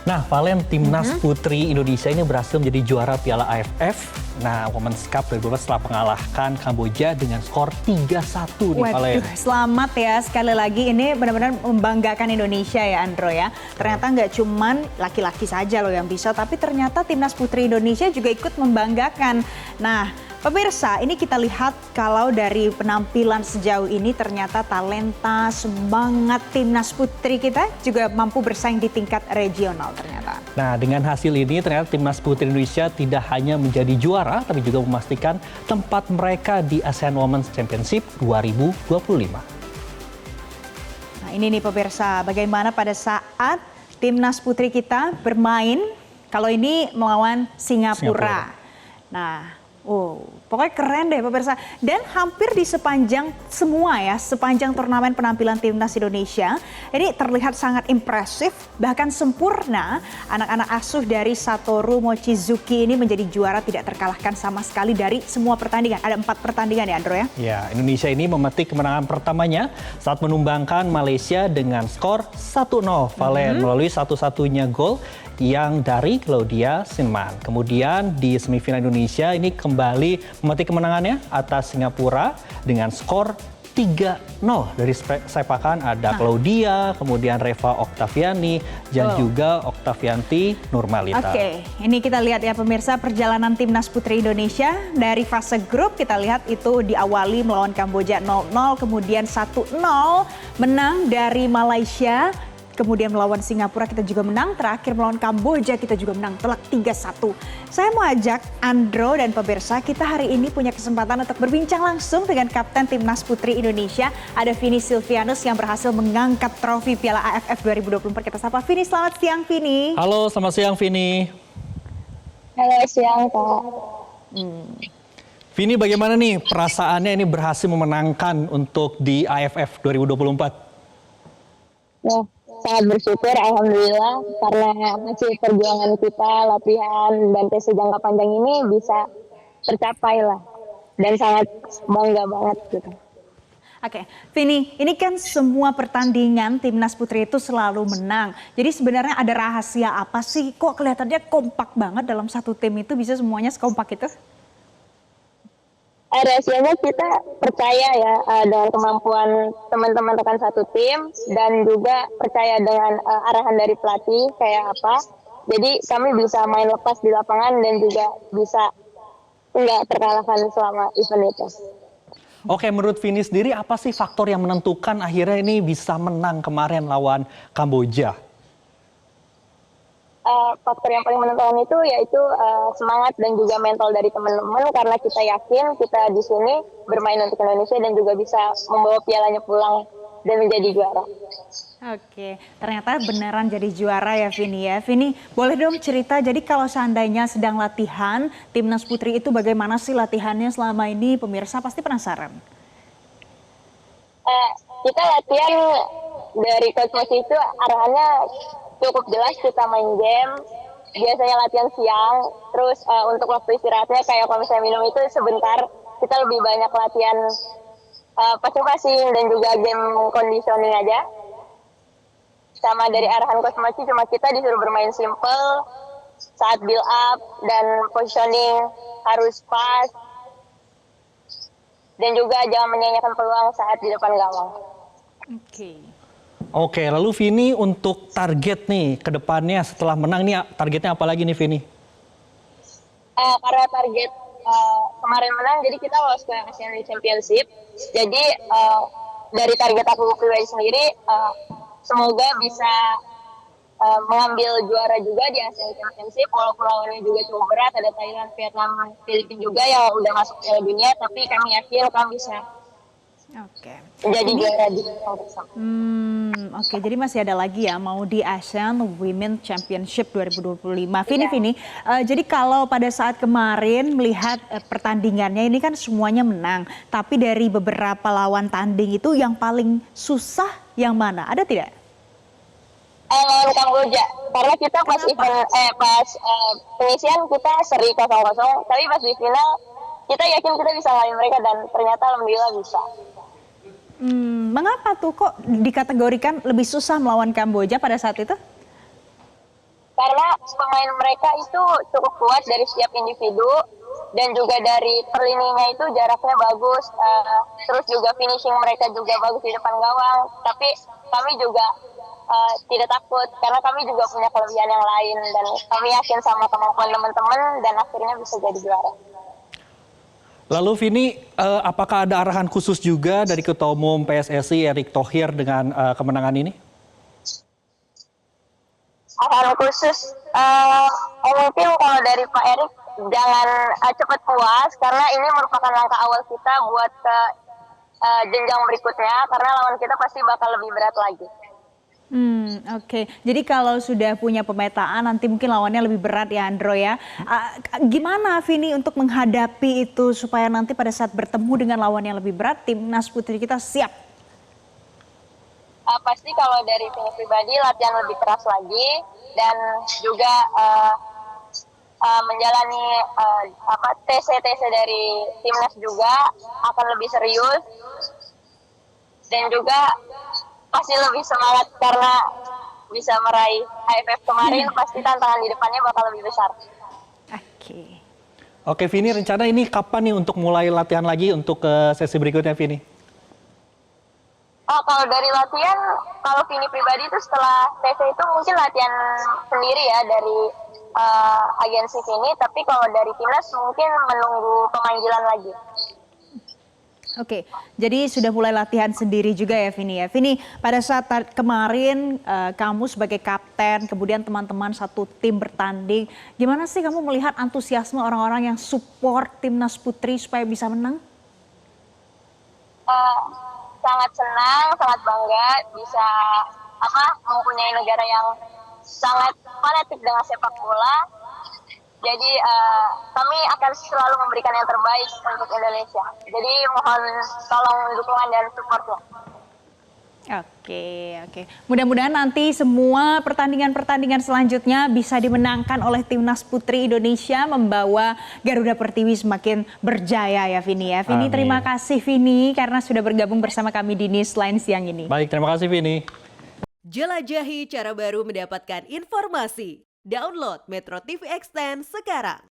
Nah, Valen, timnas putri Indonesia ini berhasil menjadi juara Piala AFF. Nah, Women's Cup 2012 setelah mengalahkan Kamboja dengan skor 3-1 nih, Valen. Waduh, selamat ya sekali lagi. Ini benar-benar membanggakan Indonesia ya, Andro ya. Ternyata nggak cuman laki-laki saja loh yang bisa, tapi ternyata timnas putri Indonesia juga ikut membanggakan. Nah, pemirsa, ini kita lihat kalau dari penampilan sejauh ini ternyata talenta, semangat timnas putri kita juga mampu bersaing di tingkat regional ternyata. Nah, dengan hasil ini ternyata timnas putri Indonesia tidak hanya menjadi juara, tapi juga memastikan tempat mereka di ASEAN Women's Championship 2025. Nah, ini nih pemirsa, bagaimana pada saat timnas putri kita bermain, kalau ini melawan Singapura. Nah, pokoknya keren deh pemirsa. Dan hampir di sepanjang sepanjang turnamen penampilan timnas Indonesia, ini terlihat sangat impresif, bahkan sempurna. Anak-anak asuh dari Satoru Mochizuki ini menjadi juara tidak terkalahkan sama sekali dari semua pertandingan. Ada 4 pertandingan ya, Andro ya? Ya, Indonesia ini memetik kemenangan pertamanya saat menumbangkan Malaysia dengan skor 1-0. Valen melalui satu-satunya gol yang dari Claudia Sinman. Kemudian di semifinal Indonesia ini kembali memetik kemenangannya atas Singapura dengan skor 3-0. Dari sepakan ada Claudia, kemudian Reva Oktaviani, dan juga Oktavianti Nurmalita. Oke, ini kita lihat ya pemirsa perjalanan timnas putri Indonesia dari fase grup. Kita lihat itu diawali melawan Kamboja 0-0, kemudian 1-0 menang dari Malaysia. Kemudian melawan Singapura kita juga menang, terakhir melawan Kamboja kita juga menang telak 3-1. Saya mau ajak Andro dan pemirsa, kita hari ini punya kesempatan untuk berbincang langsung dengan Kapten Timnas Putri Indonesia. Ada Vini Silvianus yang berhasil mengangkat trofi Piala AFF 2024. Kita sapa Vini, selamat siang Vini. Halo, selamat siang Vini. Halo, siang Kak. Vini, bagaimana nih perasaannya ini berhasil memenangkan untuk di AFF 2024? Ya, sangat bersyukur Alhamdulillah karena hasil perjuangan kita, latihan, dan tes jangka panjang ini bisa tercapai lah. Dan sangat bangga banget gitu. Oke, Vini, ini kan semua pertandingan timnas putri itu selalu menang. Jadi sebenarnya ada rahasia apa sih? Kok kelihatannya kompak banget dalam satu tim itu bisa semuanya sekompak itu? Rahasianya kita percaya ya dengan kemampuan teman-teman rekan satu tim dan juga percaya dengan arahan dari pelatih kayak apa. Jadi kami bisa main lepas di lapangan dan juga bisa nggak terkalahkan selama event itu. Oke, menurut Vini sendiri apa sih faktor yang menentukan akhirnya ini bisa menang kemarin lawan Kamboja? Faktor yang paling menentukan itu yaitu semangat dan juga mental dari teman-teman karena kita yakin kita di sini bermain untuk Indonesia dan juga bisa membawa pialanya pulang dan menjadi juara. Oke, ternyata beneran jadi juara ya Vini ya. Vini, boleh dong cerita, jadi kalau seandainya sedang latihan, timnas putri itu bagaimana sih latihannya selama ini? Pemirsa pasti penasaran. Kita latihan dari coach Mochi itu arahannya cukup jelas, kita main game, biasanya latihan siang, terus untuk waktu istirahatnya kayak kalau misalnya minum itu sebentar, kita lebih banyak latihan passing dan juga game conditioning aja. Sama dari arahan Coach Mochi cuma kita disuruh bermain simple, saat build up dan positioning harus pas, dan juga jangan menyanyikan peluang saat di depan gawang. Oke, lalu Vini untuk target nih ke depannya setelah menang nih targetnya apa lagi nih Vini? Karena target kemarin menang, jadi kita lolos ke ASEAN Championship. Jadi dari target aku pribadi sendiri, semoga bisa mengambil juara juga di ASEAN Championship. Walaupun lawannya juga cukup berat, ada Thailand, Vietnam, Filipina juga yang udah masuk Piala Dunia, tapi kami yakin kami bisa menjadi juara di Oke, jadi masih ada lagi ya mau di ASEAN Women Championship 2025. Vini, jadi kalau pada saat kemarin melihat pertandingannya ini kan semuanya menang, tapi dari beberapa lawan tanding itu yang paling susah yang mana? Ada tidak? Lawan Kamboja, karena kita pas penyisian kita seri 0-0, tapi pas di final kita yakin kita bisa ngalahin mereka dan ternyata alhamdulillah bisa. Mengapa tuh kok dikategorikan lebih susah melawan Kamboja pada saat itu? pemain mereka itu cukup kuat dari setiap individu dan juga dari perlininya itu jaraknya bagus, terus juga finishing mereka juga bagus di depan gawang. Tapi kami juga tidak takut karena kami juga punya kelebihan yang lain dan kami yakin sama kemampuan teman-teman dan akhirnya bisa jadi juara. Lalu Vini, apakah ada arahan khusus juga dari Ketua Umum PSSI Erick Thohir dengan kemenangan ini? Arahan khusus, mungkin kalau dari Pak Erick jangan cepat puas karena ini merupakan langkah awal kita buat ke jenjang berikutnya karena lawan kita pasti bakal lebih berat lagi. Oke. Jadi kalau sudah punya pemetaan nanti mungkin lawannya lebih berat ya Andro ya. Gimana Vini untuk menghadapi itu supaya nanti pada saat bertemu dengan lawan yang lebih berat timnas putri kita siap? Pasti kalau dari Vini pribadi latihan lebih keras lagi dan juga menjalani TC dari timnas juga akan lebih serius dan juga pasti lebih semangat karena bisa meraih AFF kemarin, pasti tantangan di depannya bakal lebih besar. Oke Vini, rencana ini kapan nih untuk mulai latihan lagi untuk ke sesi berikutnya Vini? Kalau dari latihan, kalau Vini pribadi itu setelah TC itu mungkin latihan sendiri ya dari agensi Vini, tapi kalau dari timnas mungkin menunggu pemanggilan lagi. Oke, jadi sudah mulai latihan sendiri juga ya Vini ya. Vini, pada saat kemarin kamu sebagai kapten, kemudian teman-teman satu tim bertanding, gimana sih kamu melihat antusiasme orang-orang yang support timnas putri supaya bisa menang? Sangat senang, sangat bangga bisa mempunyai negara yang sangat fanatik dengan sepak bola. Jadi kami akan selalu memberikan yang terbaik untuk Indonesia. Jadi mohon tolong dukungan dan supportnya. Oke. Mudah-mudahan nanti semua pertandingan-pertandingan selanjutnya bisa dimenangkan oleh timnas putri Indonesia membawa Garuda Pertiwi semakin berjaya ya Vini ya. Vini, terima kasih Vini karena sudah bergabung bersama kami di Newsline siang ini. Baik, terima kasih Vini. Jelajahi cara baru mendapatkan informasi. Download Metro TV Extend sekarang.